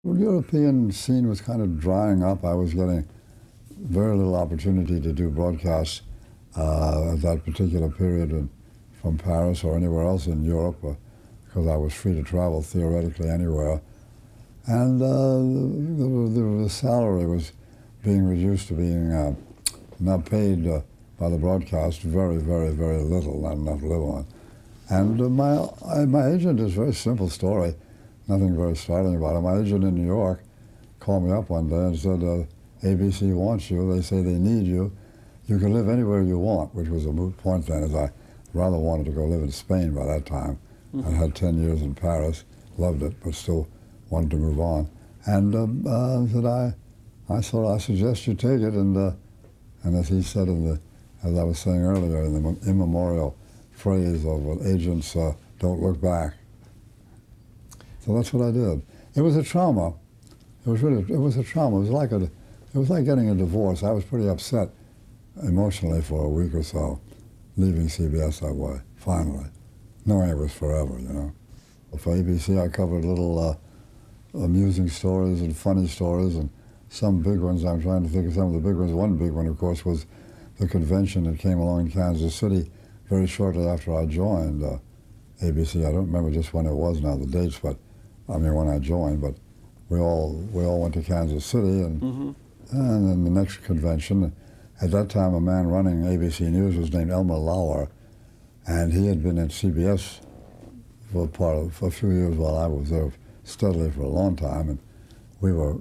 Well, the European scene was kind of drying up. I was getting very little opportunity to do broadcasts at that particular period from Paris or anywhere else in Europe because I was free to travel theoretically anywhere. And the salary was being reduced to being not paid by the broadcast very, very, very little, not enough to live on. And my agent is a very simple story, nothing very startling about it. My agent in New York called me up one day and said, ABC wants you, they say they need you. You can live anywhere you want, which was a moot point then, as I rather wanted to go live in Spain by that time. I had 10 years in Paris, loved it, but still wanted to move on. And I suggest you take it. And as he said as I was saying earlier, in the immemorial phrase of agents don't look back. So that's what I did. It was a trauma. It was a trauma. It was like getting a divorce. I was pretty upset emotionally for a week or so, leaving CBS that way, finally, knowing it was forever, you know. For ABC, I covered little amusing stories and funny stories, and some big ones. I'm trying to think of some of the big ones. One big one, of course, was the convention that came along in Kansas City very shortly after I joined ABC. I don't remember just when it was now, the dates, but I mean when I joined. But we all went to Kansas City, and then the next convention. At that time, a man running ABC News was named Elmer Lauer, and he had been at CBS for a few years while I was there steadily for a long time, and we were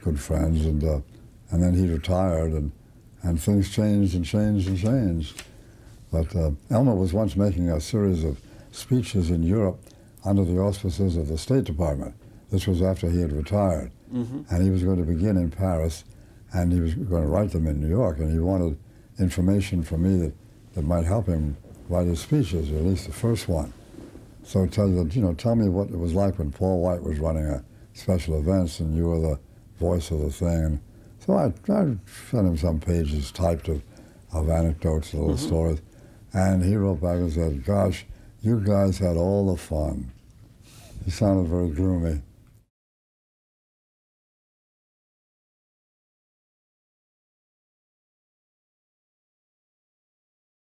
good friends. And then he retired, and things changed and changed and changed. But Elmer was once making a series of speeches in Europe under the auspices of the State Department. This was after he had retired, and he was going to begin in Paris, and he was going to write them in New York, and he wanted information from me that might help him write his speeches, or at least the first one. So tell me what it was like when Paul White was running a special events and you were the voice of the thing. And so I sent him some pages typed of anecdotes and little stories, and he wrote back and said, "Gosh, you guys had all the fun." He sounded very gloomy.